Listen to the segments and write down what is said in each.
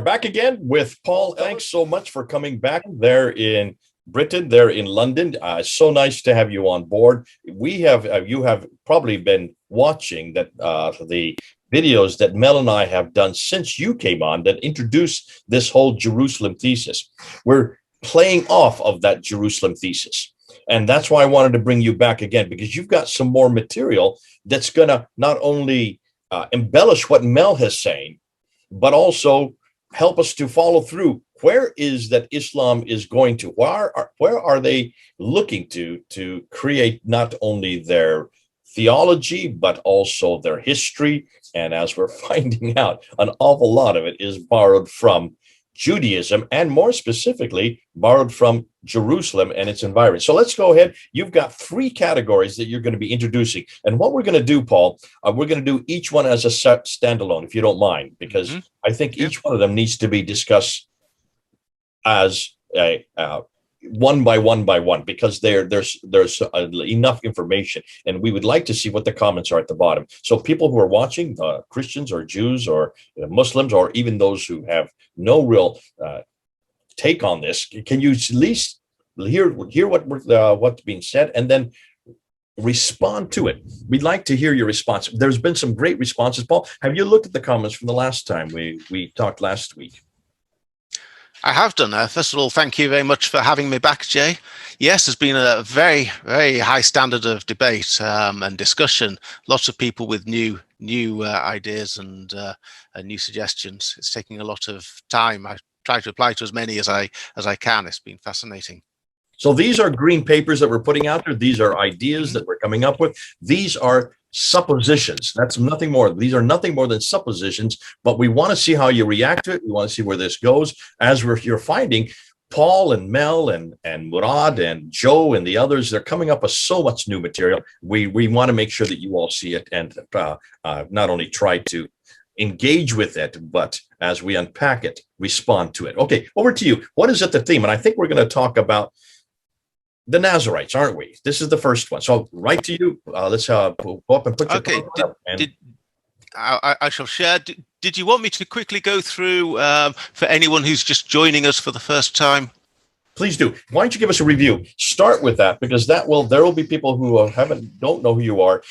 back again with Paul. Thanks so much for coming back there in Britain, there in London. So nice to have you on board. We have you have probably been watching that the videos that Mel and I have done since you came on that introduced this whole Jerusalem thesis. We're playing off of that Jerusalem thesis. And that's why I wanted to bring you back again, because you've got some more material that's going to not only embellish what Mel has saying, but also help us to follow through. Where is that Islam is going to? Where are they looking to create not only their theology, but also their history? And as we're finding out, an awful lot of it is borrowed from Judaism, and more specifically, borrowed from Jerusalem and its environment. So let's go ahead. You've got three categories that you're going to be introducing. And what we're going to do, Paul, we're going to do each one as a standalone, if you don't mind, because I think each one of them needs to be discussed as a one by one, because there's enough information, and we would like to see what the comments are at the bottom. So people who are watching, Christians or Jews or Muslims, or even those who have no real take on this, can you at least hear what's being said and then respond to it? We'd like to hear your response. There's been some great responses. Paul, have you looked at the comments from the last time we talked last week? I have done. First of all, thank you very much for having me back, Jay. Yes, there's been a very, very high standard of debate and discussion. Lots of people with new ideas and new suggestions. It's taking a lot of time. I try to apply to as many as I can. It's been fascinating. So these are green papers that we're putting out there. These are ideas that we're coming up with. These are suppositions. That's nothing more. These are nothing more than suppositions, but we want to see how you react to it. We want to see where this goes. As you're finding, Paul and Mel and Murad and Joe and the others, they're coming up with so much new material. We want to make sure that you all see it and not only try to engage with it, but as we unpack it, respond to it. Okay, over to you. What is it, the theme? And I think we're going to talk about the Nazarites, aren't we? This is the first one. So right to you. Let's go up and put your up. I shall share. Did you want me to quickly go through for anyone who's just joining us for the first time? Please do. Why don't you give us a review? Start with that, because there will be people who don't know who you are.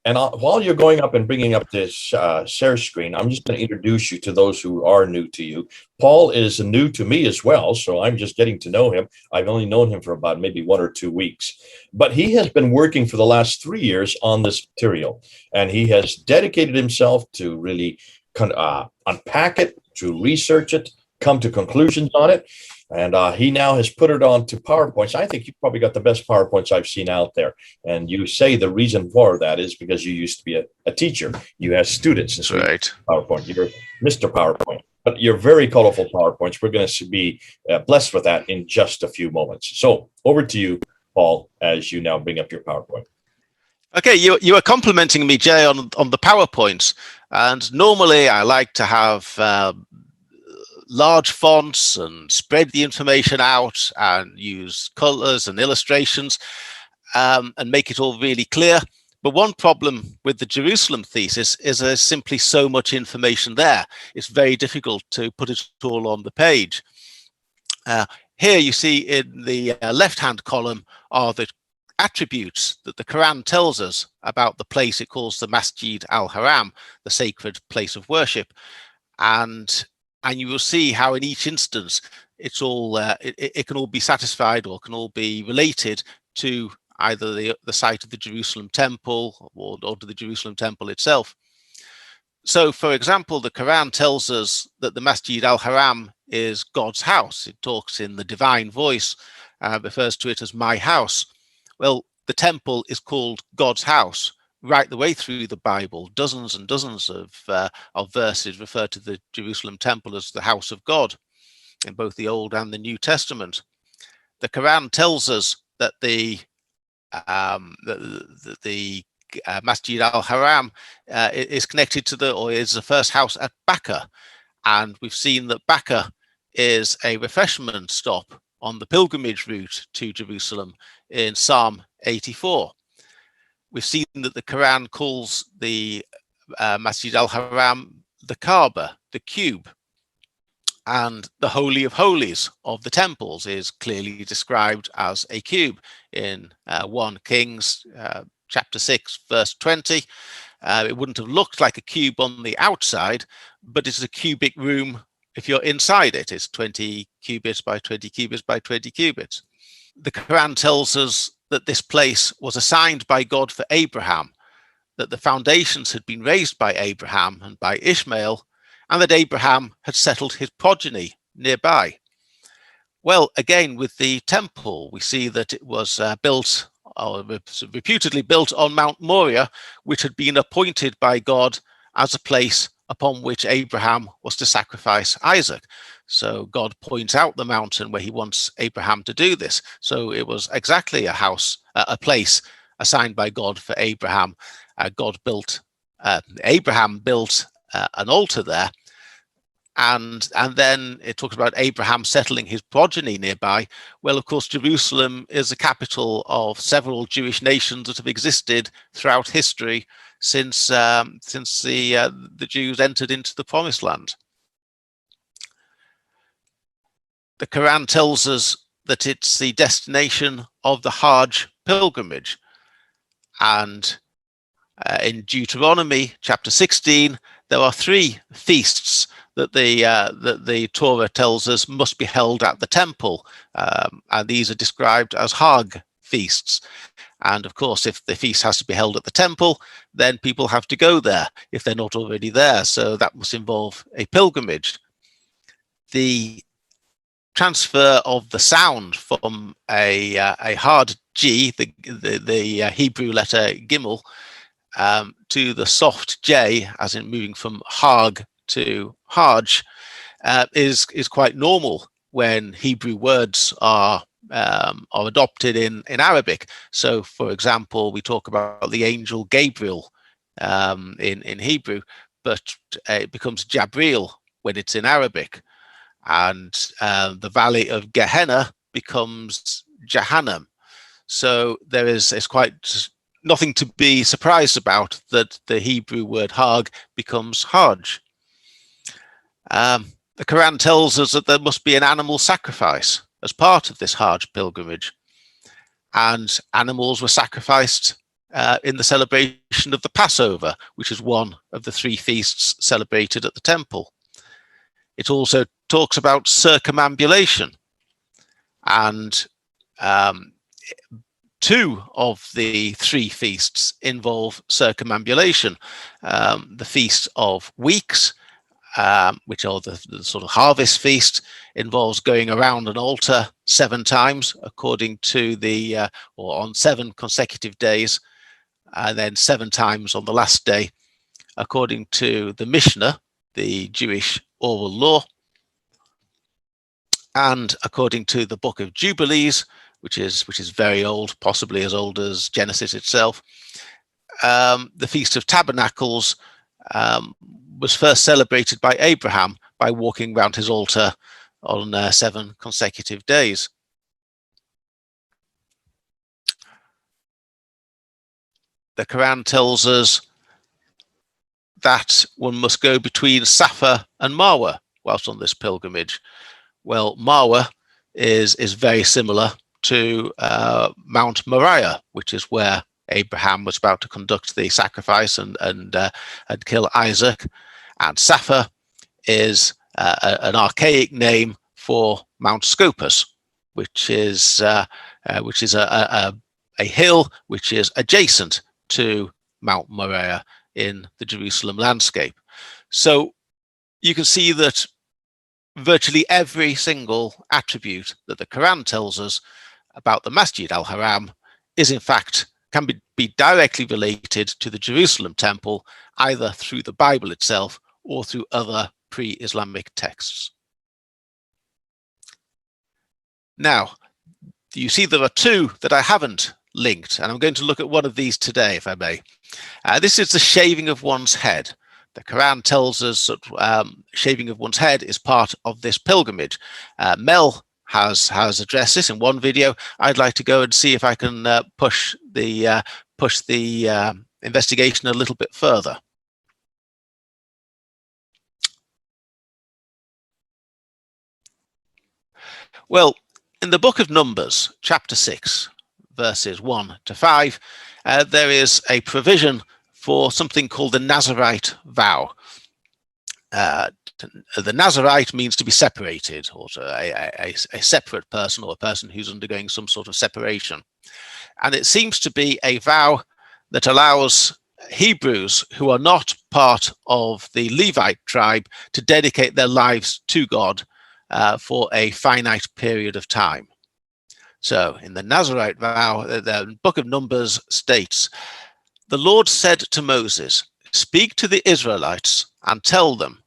And while you're going up and bringing up this share screen, I'm just going to introduce you to those who are new to you. Paul is new to me as well, so I'm just getting to know him. I've only known him for about maybe 1 or 2 weeks. But he has been working for the last 3 years on this material, and he has dedicated himself to really unpack it, to research it, come to conclusions on it. And he now has put it on to PowerPoints. I think you've probably got the best PowerPoints I've seen out there. And you say the reason for that is because you used to be a teacher. You have students. That's right. PowerPoint. You're Mr. PowerPoint. But you're very colorful PowerPoints. We're going to be blessed with that in just a few moments. So over to you, Paul, as you now bring up your PowerPoint. Okay, you are complimenting me, Jay, on the PowerPoints. And normally I like to have large fonts and spread the information out and use colors and illustrations and make it all really clear. But one problem with the Jerusalem thesis is there's simply so much information there. It's very difficult to put it all on the page. Here you see in the left-hand column are the attributes that the Quran tells us about the place it calls the Masjid al-Haram, the sacred place of worship. And you will see how in each instance it's all it can all be satisfied or can all be related to either the site of the Jerusalem temple or to the Jerusalem temple itself. So, for example, the Quran tells us that the Masjid al-Haram is God's house. It talks in the divine voice, refers to it as my house. Well, the temple is called God's house. Right the way through the Bible, dozens and dozens of verses refer to the Jerusalem temple as the house of God in both the Old and the New Testament. The Quran tells us that the Masjid al-Haram is connected to or is the first house at Bakkah, and we've seen that Bakkah is a refreshment stop on the pilgrimage route to Jerusalem in Psalm 84. We've seen that the Quran calls the Masjid al-Haram the Kaaba, the cube. And the Holy of Holies of the temples is clearly described as a cube in 1 Kings chapter 6, verse 20. It wouldn't have looked like a cube on the outside, but it's a cubic room if you're inside it. It's 20 cubits by 20 cubits by 20 cubits. The Quran tells us that this place was assigned by God for Abraham, that the foundations had been raised by Abraham and by Ishmael, and that Abraham had settled his progeny nearby. Well, again, with the temple, we see that it was built, or reputedly built on Mount Moriah, which had been appointed by God as a place upon which Abraham was to sacrifice Isaac. So God points out the mountain where he wants Abraham to do this. So it was exactly a place assigned by God for Abraham. Abraham built an altar there, and then it talks about Abraham settling his progeny nearby. Well, of course, Jerusalem is the capital of several Jewish nations that have existed throughout history since the Jews entered into the Promised Land. The Quran tells us that it's the destination of the Hajj pilgrimage, and in Deuteronomy chapter 16, there are 3 feasts that the Torah tells us must be held at the temple, and these are described as Hag feasts. And of course, if the feast has to be held at the temple, then people have to go there if they're not already there. So that must involve a pilgrimage. The transfer of the sound from a hard G, the Hebrew letter Gimel, to the soft J, as in moving from Hag to Hajj, is quite normal when Hebrew words are adopted in Arabic. So, for example, we talk about the angel Gabriel in Hebrew, but it becomes Jabril when it's in Arabic, and the valley of Gehenna becomes Jahannam. So it's quite nothing to be surprised about that the Hebrew word Hag becomes Hajj. The Quran tells us that there must be an animal sacrifice as part of this Hajj pilgrimage, and animals were sacrificed in the celebration of the Passover, which is one of the 3 feasts celebrated at the temple. It also talks about circumambulation, and 2 of the 3 feasts involve circumambulation. The Feast of Weeks, which are the sort of harvest feast, involves going around an altar 7 times according to or on 7 consecutive days, and then 7 times on the last day according to the Mishnah, the Jewish oral law, and according to the Book of Jubilees, which is very old, possibly as old as Genesis itself. The Feast of Tabernacles was first celebrated by Abraham by walking around his altar on 7 consecutive days. The Quran tells us that one must go between Safa and Marwa whilst on this pilgrimage. Well, Marwa is very similar to Mount Moriah, which is where Abraham was about to conduct the sacrifice and kill Isaac. And Safa is an archaic name for Mount Scopus, which is a hill which is adjacent to Mount Moriah in the Jerusalem landscape. So you can see that virtually every single attribute that the Quran tells us about the Masjid al-Haram is in fact can be directly related to the Jerusalem temple, either through the Bible itself or through other pre-Islamic texts. Now, you see there are 2 that I haven't linked, and I'm going to look at one of these today, if I may. This is the shaving of one's head. The Quran tells us that shaving of one's head is part of this pilgrimage. Mel has addressed this in one video. I'd like to go and see if I can push the investigation a little bit further. Well, in the book of Numbers, chapter 6, verses 1 to 5, there is a provision for something called the Nazarite vow. The Nazarite means to be separated, or a separate person, or a person who's undergoing some sort of separation. And it seems to be a vow that allows Hebrews who are not part of the Levite tribe to dedicate their lives to God for a finite period of time. So in the Nazarite vow, the book of Numbers states, "The Lord said to Moses, speak to the Israelites and tell them,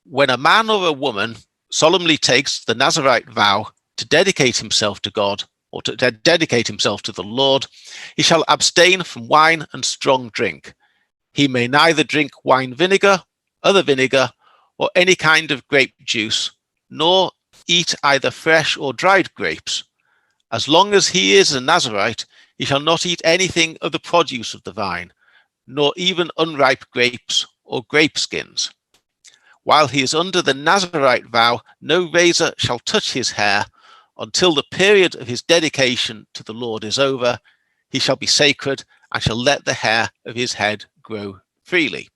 when a man or a woman solemnly takes the Nazarite vow to dedicate himself to God, or to dedicate himself to the Lord, he shall abstain from wine and strong drink. He may neither drink wine vinegar, other vinegar, or any kind of grape juice, nor eat either fresh or dried grapes. As long as he is a Nazarite, he shall not eat anything of the produce of the vine, nor even unripe grapes or grape skins. While he is under the Nazarite vow, no razor shall touch his hair until the period of his dedication to the Lord is over. He shall be sacred and shall let the hair of his head grow freely."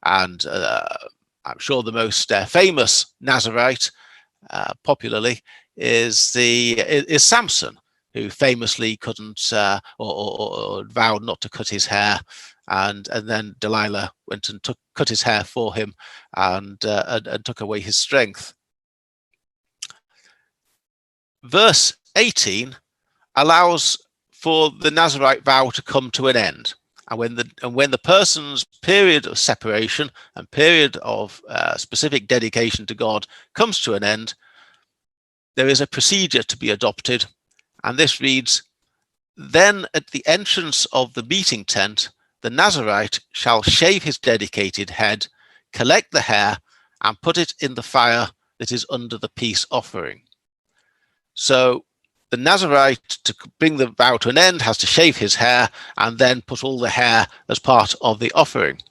And I'm sure the most famous Nazarite, popularly, is Samson, who famously couldn't or vowed not to cut his hair, and then Delilah went and cut his hair for him and took away his strength. Verse 18 allows for the Nazarite vow to come to an end. And when the person's period of separation and period of specific dedication to God comes to an end, there is a procedure to be adopted. And this reads, "Then at the entrance of the meeting tent, the Nazarite shall shave his dedicated head, collect the hair, and put it in the fire that is under the peace offering." So the Nazarite, to bring the vow to an end, has to shave his hair and then put all the hair as part of the offering.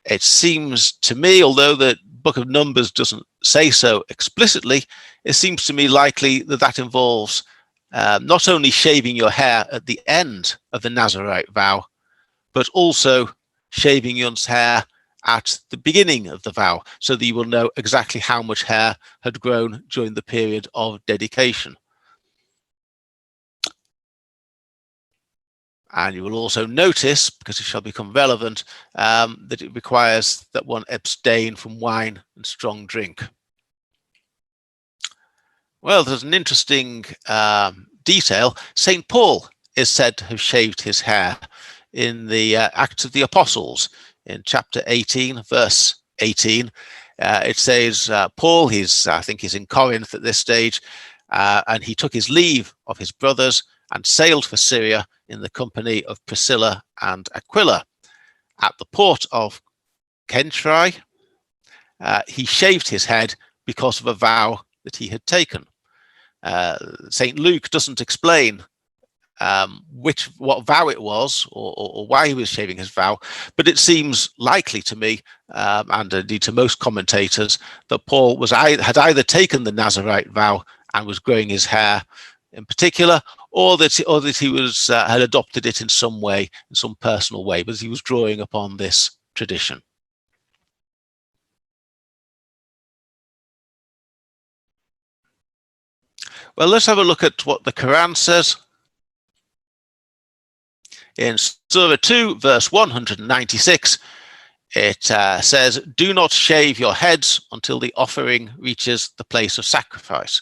It seems to me, although the book of Numbers doesn't say so explicitly, it seems to me likely that that involves not only shaving your hair at the end of the Nazarite vow, but also shaving your hair at the beginning of the vow, so that you will know exactly how much hair had grown during the period of dedication. And you will also notice, because it shall become relevant, that it requires that one abstain from wine and strong drink. Well, there's an interesting detail. St. Paul is said to have shaved his hair in the Acts of the Apostles in chapter 18, verse 18. It says, Paul, I think he's in Corinth at this stage, and he took his leave of his brothers and sailed for Syria in the company of Priscilla and Aquila. At the port of Cenchreae, he shaved his head because of a vow that he had taken. St. Luke doesn't explain what vow it was or why he was shaving his vow, but it seems likely to me, and indeed to most commentators, that Paul had either taken the Nazarite vow and was growing his hair in particular, or that he had adopted it in some way, in some personal way, but he was drawing upon this tradition. Well, let's have a look at what the Quran says. In Surah 2, verse 196, it says, "Do not shave your heads until the offering reaches the place of sacrifice."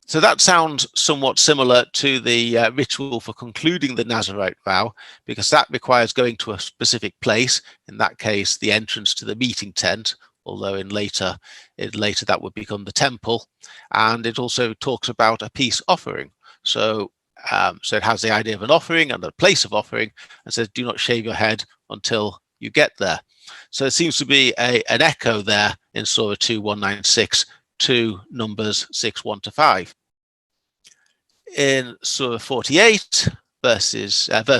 So that sounds somewhat similar to the ritual for concluding the Nazarite vow, because that requires going to a specific place, in that case, the entrance to the meeting tent, although later that would become the temple. And it also talks about a peace offering. So it has the idea of an offering and a place of offering, and says, do not shave your head until you get there. So it seems to be an echo there in Surah 2, 196 to Numbers 6, 1 to 5. In Surah 48, verse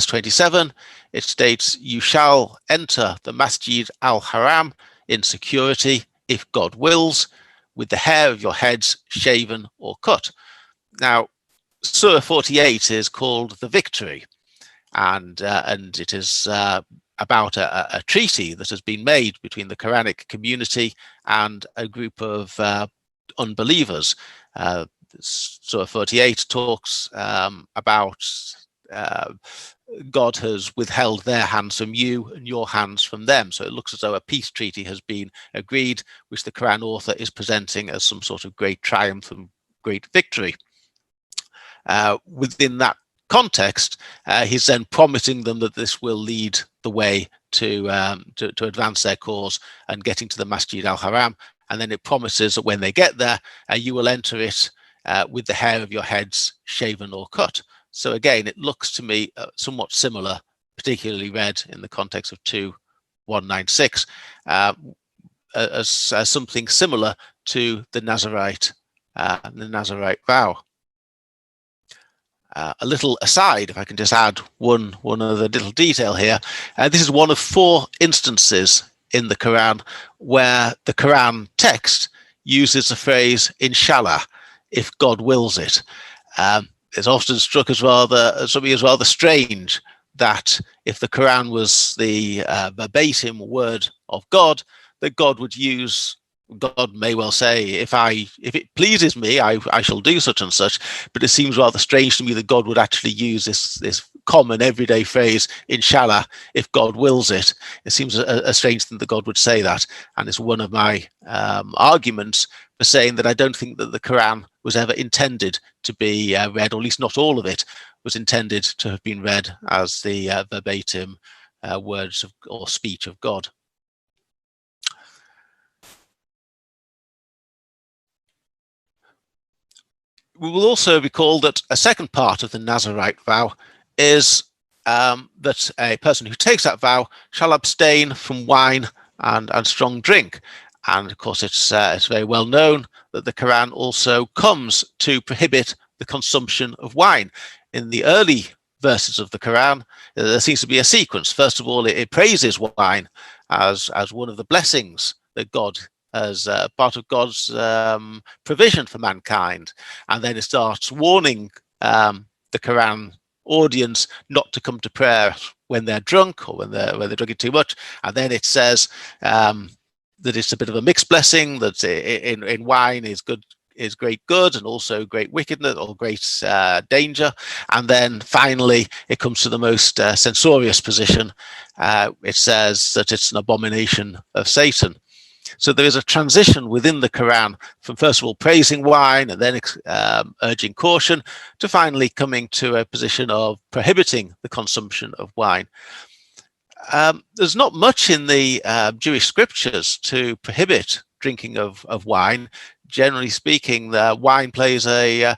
27, it states, "You shall enter the Masjid al-Haram in security if God wills, with the hair of your heads shaven or cut. Now, Surah 48 is called the Victory, and it is about a treaty that has been made between the Quranic community and a group of unbelievers. Surah 48 talks about God has withheld their hands from you and your hands from them. So it looks as though a peace treaty has been agreed, which the Quran author is presenting as some sort of great triumph and great victory. Within that context, he's then promising them that this will lead the way to advance their cause and getting to the Masjid al-Haram. And then it promises that when they get there, you will enter it with the hair of your heads shaven or cut. So again, it looks to me somewhat similar, particularly read in the context of 2196, as something similar to the Nazarite vow. A little aside, if I can just add one other little detail here. This is one of 4 instances in the Quran where the Quran text uses the phrase "Inshallah," if God wills it. It's often struck as something as rather strange that if the Quran was the verbatim word of God, that God would use. God may well say, if it pleases me, I shall do such and such. But it seems rather strange to me that God would actually use this common everyday phrase, "Inshallah," if God wills it. It seems a strange thing that God would say that, and it's one of my arguments for saying that I don't think that the Quran was ever intended to be read, or at least not all of it was intended to have been read as the verbatim words or speech of God. We will also recall that a second part of the Nazarite vow is that a person who takes that vow shall abstain from wine and strong drink. And of course, it's very well known that the Quran also comes to prohibit the consumption of wine. In the early verses of the Quran, there seems to be a sequence. First of all, it praises wine as one of the blessings that God as part of God's provision for mankind. And then it starts warning the Quran audience not to come to prayer when they're drunk or when they're drinking too much. And then it says that it's a bit of a mixed blessing, that in wine is great good and also great wickedness or great danger. And then finally, it comes to the most censorious position. It says that it's an abomination of Satan. So there is a transition within the Quran from, first of all, praising wine and then urging caution to finally coming to a position of prohibiting the consumption of wine. There's not much in the Jewish scriptures to prohibit drinking of wine. Generally speaking, wine plays a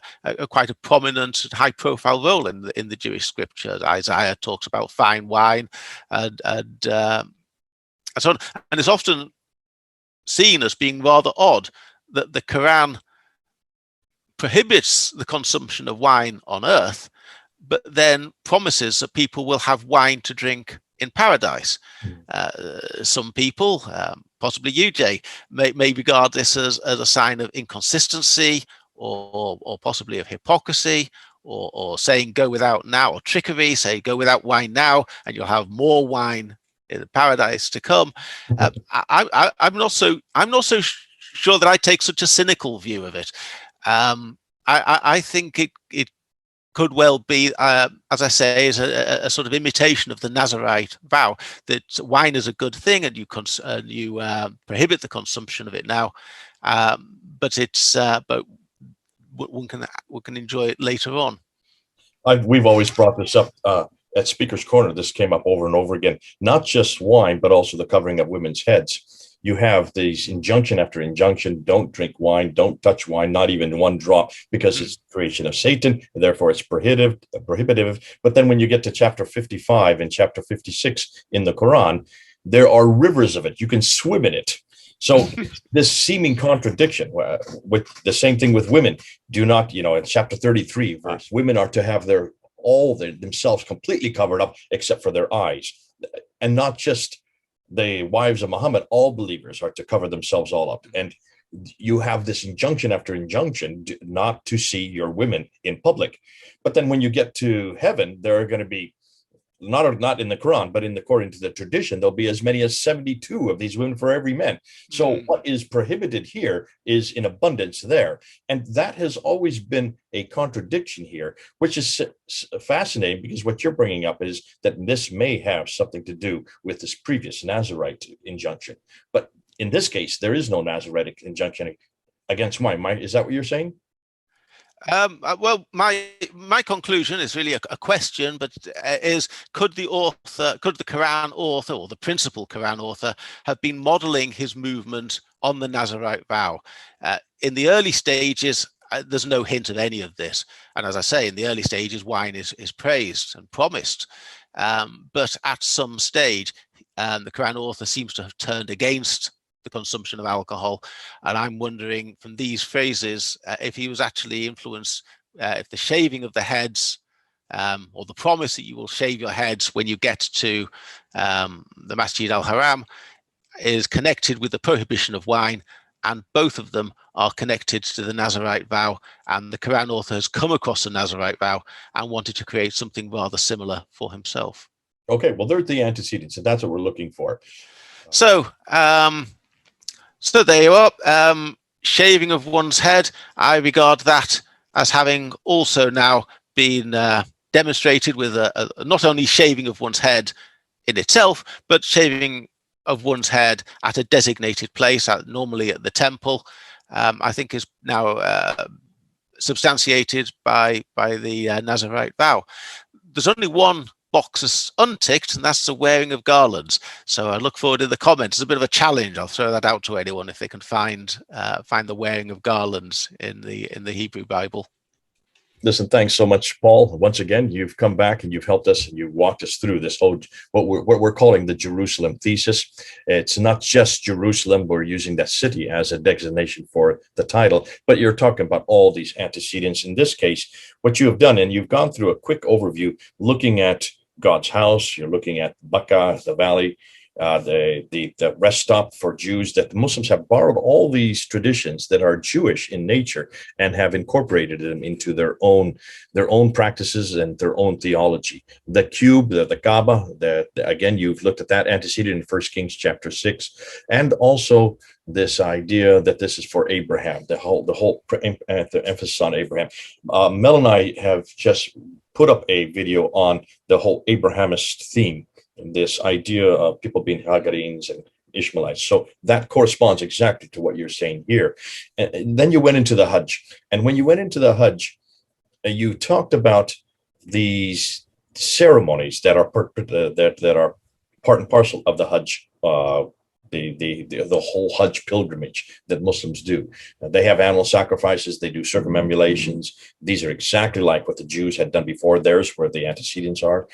quite a prominent, high-profile role in the Jewish scriptures. Isaiah talks about fine wine, and so on. And it's often seen as being rather odd that the Quran prohibits the consumption of wine on earth, but then promises that people will have wine to drink in paradise. Some people, possibly you, Jay, may regard this as a sign of inconsistency or possibly of hypocrisy, or saying go without now, or trickery, say go without wine now and you'll have more wine in the paradise to come. I'm not so sure that I take such a cynical view of it. I think it could well be, as I say, is a sort of imitation of the Nazarite vow, that wine is a good thing and you prohibit the consumption of it now, but one can enjoy it later on. We've always brought this up at Speaker's Corner. This came up over and over again. Not just wine, but also the covering of women's heads. You have these injunction after injunction: don't drink wine, don't touch wine, not even one drop, because it's the creation of Satan, and therefore it's prohibitive. But then when you get to chapter 55 and chapter 56 in the Quran, there are rivers of it. You can swim in it. So this seeming contradiction with the same thing with women. Do not, in chapter 33, verse, women are to have themselves completely covered up except for their eyes. And not just the wives of Muhammad, all believers are to cover themselves all up. And you have this injunction after injunction not to see your women in public. But then when you get to heaven, there are going to be not in the Quran, but according to the tradition, there'll be as many as 72 of these women for every man. So what is prohibited here is in abundance there. And that has always been a contradiction here, which is fascinating, because what you're bringing up is that this may have something to do with this previous Nazarite injunction. But in this case, there is no Nazaritic injunction against wine. Is that what you're saying? Well, my conclusion is really a question, but is could the Quran author, or the principal Quran author, have been modeling his movement on the Nazarite vow? In the early stages, there's no hint of any of this. And as I say, in the early stages, wine is praised and promised. But at some stage, the Quran author seems to have turned against the consumption of alcohol, and I'm wondering from these phrases if he was actually influenced, if the shaving of the heads, or the promise that you will shave your heads when you get to the Masjid al-Haram, is connected with the prohibition of wine, and both of them are connected to the Nazarite vow, and the Quran author has come across the Nazarite vow and wanted to create something rather similar for himself. Okay, well, there's the antecedents, and that's what we're looking for. So there you are. Shaving of one's head, I regard that as having also now been demonstrated with not only shaving of one's head in itself, but shaving of one's head at a designated place, normally at the temple. I think is now substantiated by the Nazarite vow. There's only one box is unticked, and that's the wearing of garlands. So I look forward to the comments. It's a bit of a challenge. I'll throw that out to anyone if they can find the wearing of garlands in the Hebrew Bible. Listen, thanks so much, Paul. Once again, you've come back and you've helped us, and you've walked us through this whole what we're calling the Jerusalem thesis. It's not just Jerusalem. We're using that city as a designation for the title, but you're talking about all these antecedents. In this case, what you have done, and you've gone through a quick overview looking at God's house. You're looking at Bakkah, the valley, the rest stop for Jews, that the Muslims have borrowed all these traditions that are Jewish in nature and have incorporated them into their own practices and their own theology. The cube, the Kaaba, again, you've looked at that antecedent in 1 Kings chapter 6, and also this idea that this is for Abraham, the emphasis on Abraham. Mel and I have just put up a video on the whole Abrahamist theme, this idea of people being Hagarenes and Ishmaelites. So that corresponds exactly to what you're saying here. And then you went into the Hajj. And when you went into the Hajj, you talked about these ceremonies that are part and parcel of the Hajj, the whole Hajj pilgrimage that Muslims do. They have animal sacrifices, they do circumambulations. These are exactly like what the Jews had done before theirs, where the antecedents are.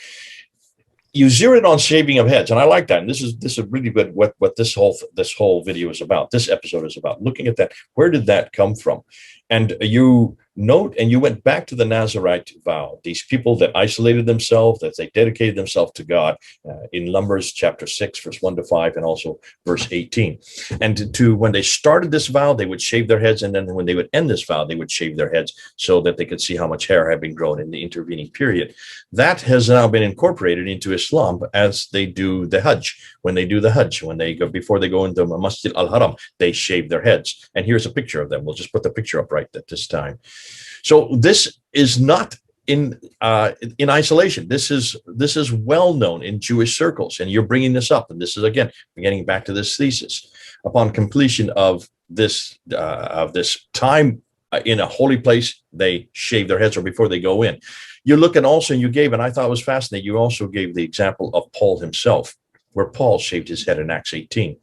You zeroed on shaving of heads, and I like that. And this is really good what this whole video is about. This episode is about looking at that. Where did that come from? And you note, and you went back to the Nazarite vow. These people that isolated themselves, that they dedicated themselves to God, in Numbers chapter 6, verse 1-5, and also verse 18. And when they started this vow, they would shave their heads, and then when they would end this vow, they would shave their heads so that they could see how much hair had been grown in the intervening period. That has now been incorporated into Islam as they do the Hajj. When they do the Hajj, before they go into Masjid al-Haram, they shave their heads. And here's a picture of them. We'll just put the picture up right at this time. So this is not in isolation. This is well known in Jewish circles, and you're bringing this up. And this is, again, we're getting back to this thesis. Upon completion of this time in a holy place, they shave their heads, or before they go in. You look at also, and you gave, and I thought it was fascinating, you also gave the example of Paul himself, where Paul shaved his head in Acts 18.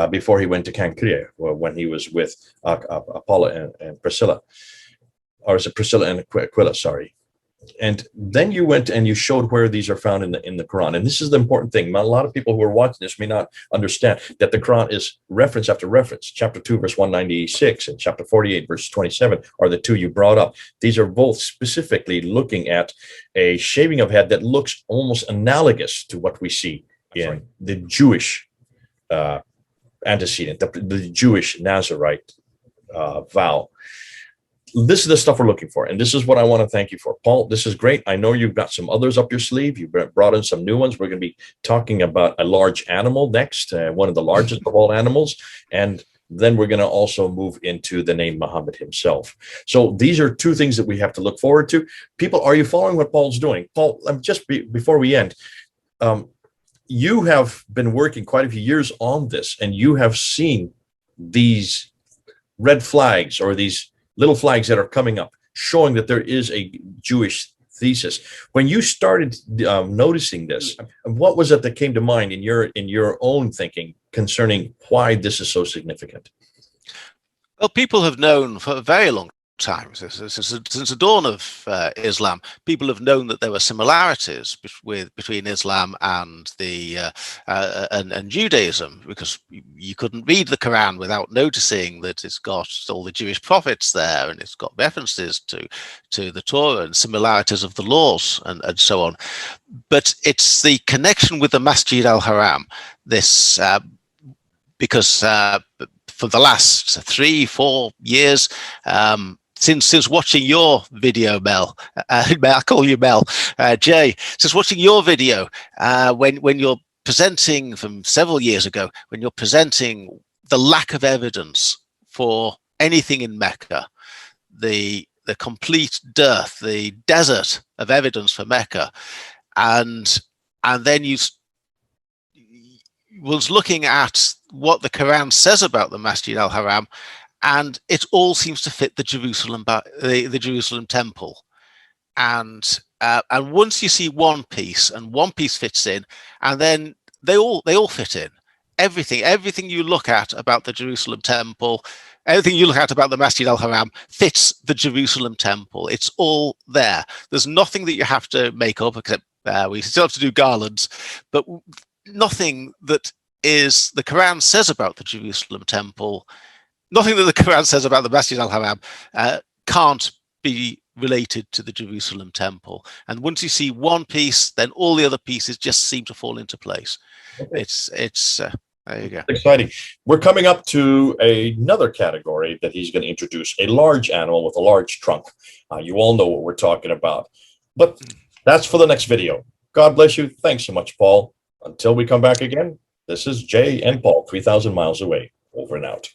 Before he went to Cancria, when he was with Apollo and Priscilla, or is it Priscilla and Aquila? Sorry. And then you went and you showed where these are found in the Quran. And this is the important thing. A lot of people who are watching this may not understand that the Quran is reference after reference. Chapter 2, verse 196, and chapter 48, verse 27 are the two you brought up. These are both specifically looking at a shaving of head that looks almost analogous to what we see in the Jewish antecedent, the Jewish Nazarite vow. This is the stuff we're looking for, and this is what I want to thank you for, Paul. This is great. I know you've got some others up your sleeve. You've brought in some new ones. We're going to be talking about a large animal next, one of the largest of all animals, and then we're going to also move into the name Muhammad himself. So these are two things that we have to look forward to. People, are you following what Paul's doing? Paul, before we end, you have been working quite a few years on this, and you have seen these red flags, or these little flags that are coming up, showing that there is a Jewish thesis. When you started noticing this, what was it that came to mind in your own thinking concerning why this is so significant? Well, people have known for a very long time, since the dawn of Islam, people have known that there were similarities between Islam and and Judaism, because you couldn't read the Quran without noticing that it's got all the Jewish prophets there, and it's got references to the Torah and similarities of the laws and so on. But it's the connection with the Masjid al-Haram, this because for the last 3-4 years, since watching your video, Mel, I call you Mel, Jay, since watching your video, when you're presenting from several years ago, when you're presenting the lack of evidence for anything in Mecca, the complete dearth, the desert of evidence for Mecca, and then you was looking at what the Quran says about the Masjid al-Haram, and it all seems to fit the Jerusalem temple. And once you see one piece, and one piece fits in, and then they all fit in. Everything you look at about the Jerusalem temple, everything you look at about the Masjid al-Haram fits the Jerusalem temple. It's all there. There's nothing that you have to make up, except we still have to do garlands, but nothing that the Quran says about the Jerusalem temple, nothing that the Quran says about the Masjid al-Haram can't be related to the Jerusalem temple. And once you see one piece, then all the other pieces just seem to fall into place. Okay. It's there you go. Exciting. We're coming up to another category that he's going to introduce, a large animal with a large trunk. You all know what we're talking about, but that's for the next video. God bless you. Thanks so much, Paul. Until we come back again, this is Jay and Paul, 3,000 miles away. Over and out.